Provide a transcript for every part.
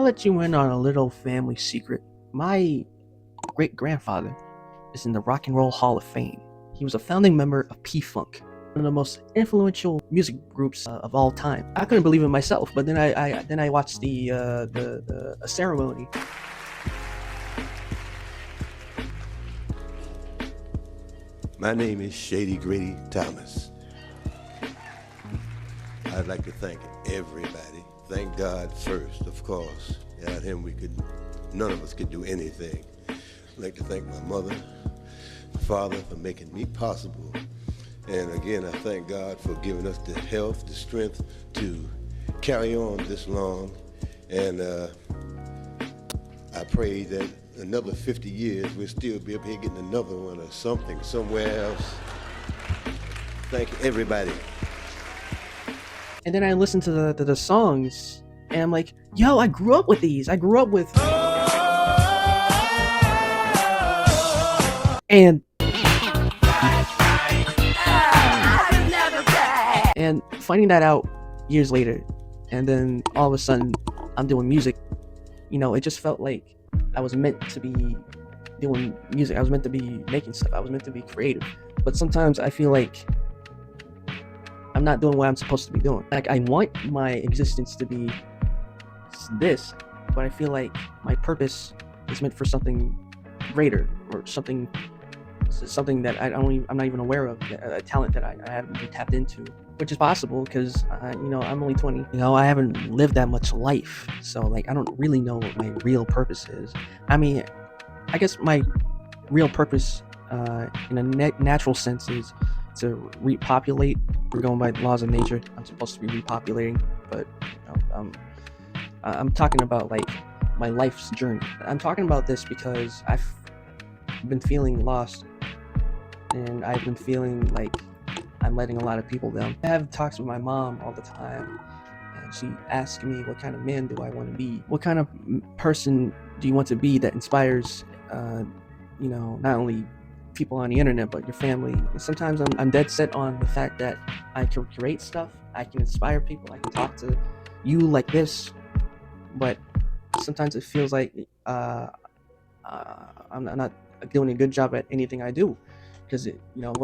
let you in on a little family secret. My great grandfather is in the Rock and Roll Hall of Fame. He was a founding member of P-Funk, one of the most influential music groups of all time. I couldn't believe it myself, but then I watched the ceremony. My name is Shady Grady Thomas. I'd like to thank everybody. Thank God first, of course. Without him, none of us could do anything. I'd like to thank my mother, father for making me possible. And again, I thank God for giving us the health, the strength to carry on this long. And I pray that another 50 years, we'll still be up here getting another one or something somewhere else. Thank everybody. And then I listened to the songs, and I'm like, yo, I grew up with these. I grew up with... And finding that out years later, and then all of a sudden I'm doing music, it just felt like I was meant to be doing music. I was meant to be making stuff. I was meant to be creative. But sometimes I feel like I'm not doing what I'm supposed to be doing. Like, I want my existence to be this, but I feel like my purpose is meant for something greater, or something that I'm not even aware of, a talent that I haven't been tapped into, which is possible because I'm only 20. I haven't lived that much life, so like I don't really know what my real purpose is. I mean, I guess my real purpose, in a natural sense, is to repopulate. We're going by laws of nature. I'm supposed to be repopulating, but I'm talking about like my life's journey. I'm talking about this because I've been feeling lost, and I've been feeling like I'm letting a lot of people down. I have talks with my mom all the time, and she asks me, what kind of man do I want to be? What kind of person do you want to be that inspires, not only people on the internet, but your family? And sometimes I'm dead set on the fact that I can create stuff, I can inspire people, I can talk to you like this, but sometimes it feels like I'm not doing a good job at anything I do, because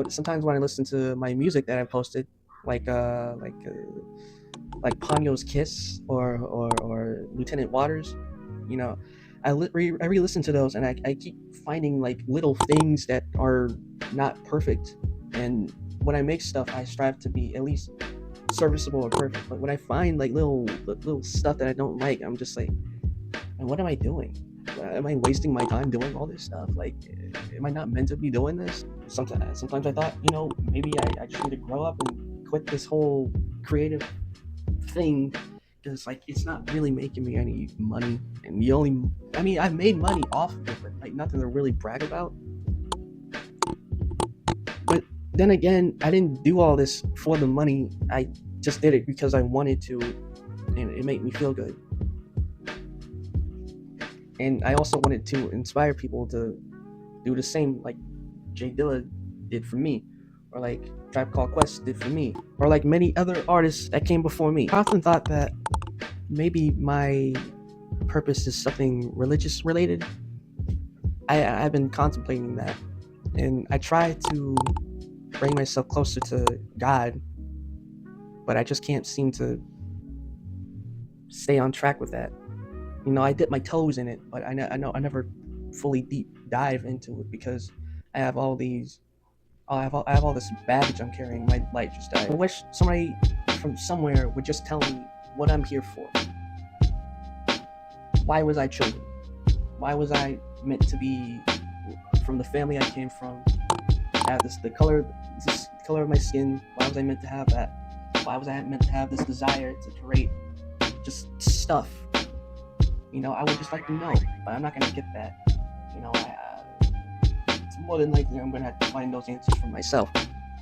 sometimes when I listen to my music that I posted, like Ponyo's Kiss or Lieutenant Waters, I re-listen to those, and I keep finding like little things that are not perfect. And when I make stuff, I strive to be at least serviceable or perfect. But when I find like little stuff that I don't like, I'm just like, and what am I doing? Am I wasting my time doing all this stuff? Like, am I not meant to be doing this? Sometimes I thought, maybe I just need to grow up and quit this whole creative thing, because like it's not really making me any money. And I've made money off of it, but like nothing to really brag about. But then again, I didn't do all this for the money. I just did it because I wanted to, and it made me feel good. And I also wanted to inspire people to do the same, like Jay Dilla did for me, or like Tribe Called Quest did for me, or like many other artists that came before me. I often thought that maybe my purpose is something religious related. I've been contemplating that, and I try to bring myself closer to God, but I just can't seem to stay on track with that. I dip my toes in it, but I never fully deep dive into it, because I have all this baggage I'm carrying. My life just died. I wish somebody from somewhere would just tell me what I'm here for. Why was I chosen? Why was I meant to be from the family I came from? Have this color of my skin. Why was I meant to have that? Why was I meant to have this desire to create just stuff? I would just like to know, but I'm not gonna get that. It's more than likely I'm gonna have to find those answers for myself,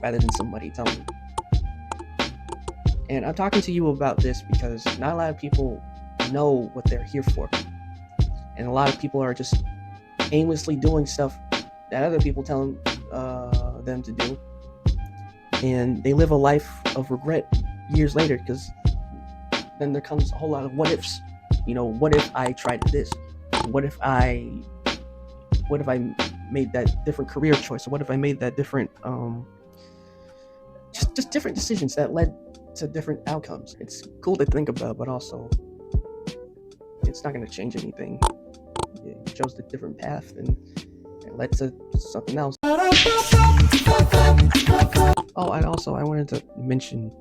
rather than somebody telling me. And I'm talking to you about this because not a lot of people know what they're here for, and a lot of people are just aimlessly doing stuff that other people tell them to do, and they live a life of regret years later, because then there comes a whole lot of what ifs. what if I tried this? What if I made that different career choice? Or what if I made that different just different decisions that led to different outcomes? It's cool to think about, but also it's not going to change anything. You chose a different path and it led to something else. Oh, and also I wanted to mention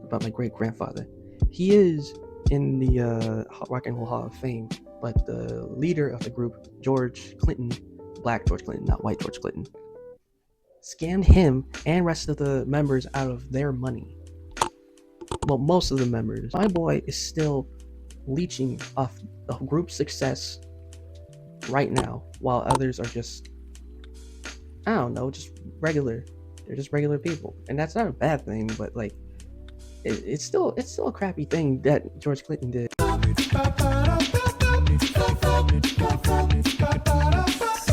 about my great grandfather. He is in the Rock and Roll Hall of Fame, but the leader of the group, George Clinton, black George Clinton, not white George Clinton, scammed him and rest of the members out of their money. Well, most of the members. My boy is still leeching off the group's success right now, while others are just, I don't know, just regular. They're just regular people, and that's not a bad thing. But like, it's still a crappy thing that George Clinton did.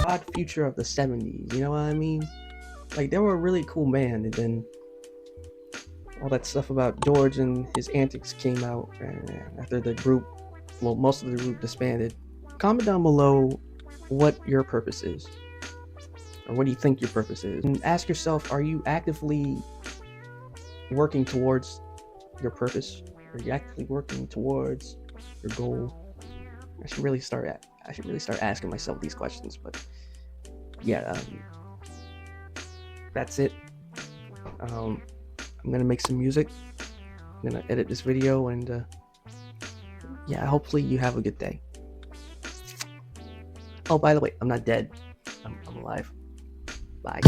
Odd future of the 70s, you know what I mean? Like, they were a really cool band, and then all that stuff about George and his antics came out after the group, well, most of the group disbanded. Comment down below what your purpose is, or what do you think your purpose is, and ask yourself, are you actively working towards your purpose? Are you actively working towards your goal? I should really start asking myself these questions. But yeah, that's it. I'm gonna make some music. I'm gonna edit this video, and yeah, hopefully you have a good day. Oh, by the way, I'm not dead. I'm alive. Bye.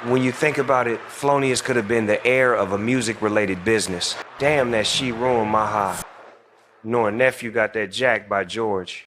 When you think about it, Flonius could have been the heir of a music-related business. Damn, that she ruined my high. Knowing nephew got that jack by George.